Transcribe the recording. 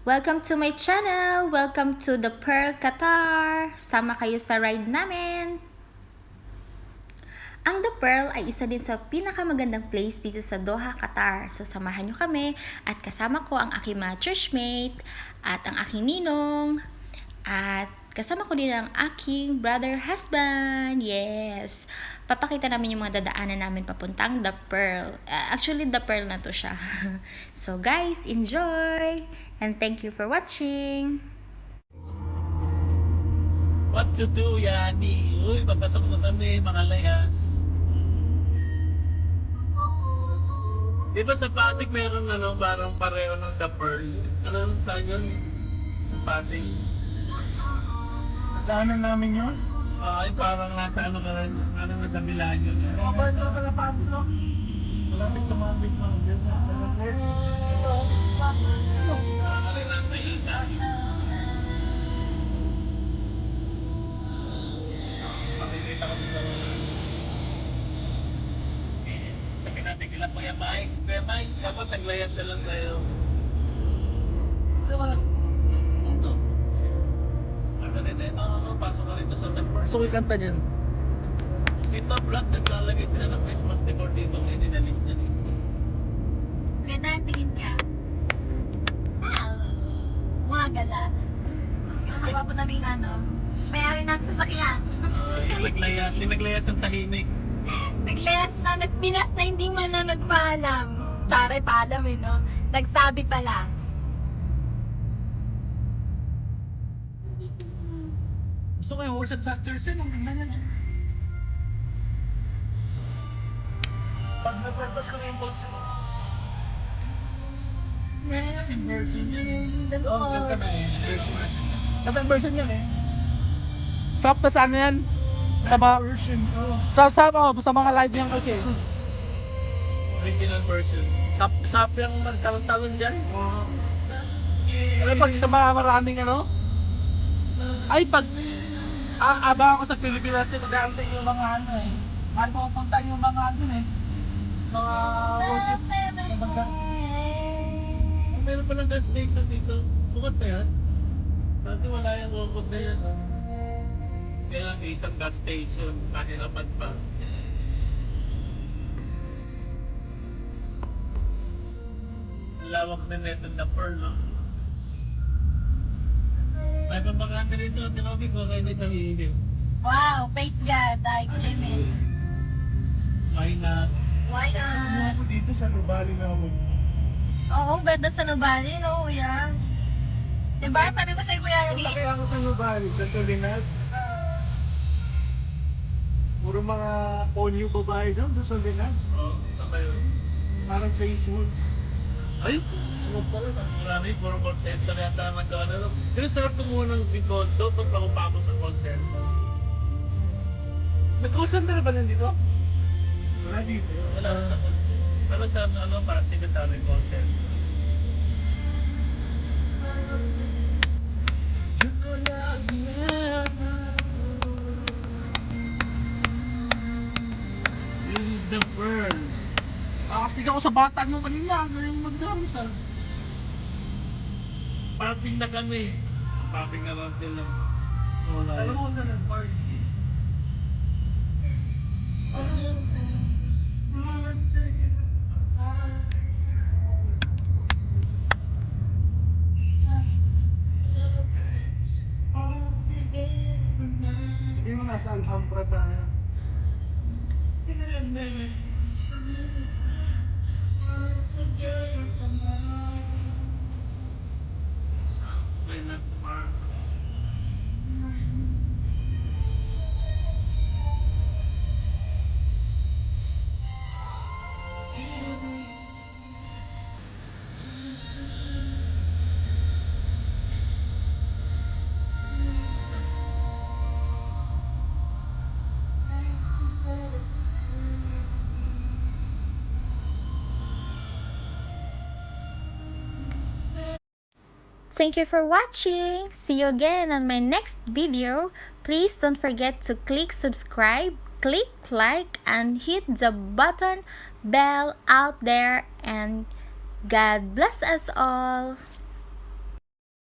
Welcome to my channel! Welcome to the Pearl Qatar! Sama kayo sa ride namin! Ang The Pearl ay isa din sa pinakamagandang place dito sa Doha, Qatar. So samahan nyo kami at kasama ko ang aking mga churchmate at ang aking ninong at kasama ko din ang aking brother husband. Yes! Papakita namin yung mga dadaanan namin papuntang The Pearl. Actually, The Pearl na to siya. So guys, enjoy! And thank you for watching! What to do, Yani? Uy, papasok na kami, mga layas. Di ba sa Pasig meron parang pareho ng The Pearl? Ano saan yun? Sa Pasig. Daanan namin yun. Ay, parang nasa nasa Milanyo. Mabas na pala Pablo. Malapit sa mga big mountains. Rin nasa Ita. Makikita kami sa Sabi natin kila Kuya Mike. Kuya Mike, dapat naglayas na lang tayo. Ano ba? Ito. Pasok ka rito sa The Pearl. So, kanta niyan. Dito, vlog, naglalagay sila ng Christmas decor dito. May dinalis na rin. Ganda, tingin ka. Mga gala. Ginagawa po namin may-ari ng sasakyan. Yung naglayas ang tahimik. Naglayas na, nagpinas na hindi man na nagpaalam. Charay, paalam no? Nagsabi pa lang. Gusto ko yung worship sa church yun. Ang ganda niyan. Pag nag-purpose ko na yung pulse ko. Kasing version yun. Oo, ganda na eh. Version. Ganda version yan eh. Sakto sa ano yan? Sa mga version. Sa mga live yan kasi. Original version. Sap yung nagtalon-talon dyan. Ano pag sa mga maraming ay pag abang ako sa Pilipinas yun, nag-aantay yung mga eh. Mahal ko punta yung mga mga worship. Meron palang gas station dito. Sukat na yan. Dati wala yung robot na yan. Kaya lang isang gas station. Kahirapan pa. Lawak na neto The Pearl, no? May pambagaan dito. Tinawag ko kayo na isang iilim. Wow, praise God, I claim it. Why not? Why not? Ako dito sa Nubali na ako. Oo, ganda sa Nubali, no, kuya? Diba, sabi ko sa'yo, Kuya Punta Rich? kaya ako sa Nubali, sa Solinat. Puro mga ponyo babae doon sa Solinat. Oo, tama yun. Parang sa Eastwood. Ay, sunod pala. Marami, puro call center yata ang nagkaano. Pero sarap kumuha ng bigod doon, tapos nakumpa ako sa call center. May call center ba nandito? Wala dito. Wala. Pero sa para secretary call center. This is The Pearl. Kasi ako sa bata nyo kanina, yung magdami siya. Parking na kami. Parking na lang sila. Wala. Alam mo sa nag-park? Hindi mo nasa Alhambra tayo. May nag-park. Thank you for watching! See you again on my next video. Please don't forget to click subscribe, click like, and hit the button bell out there. And God bless us all!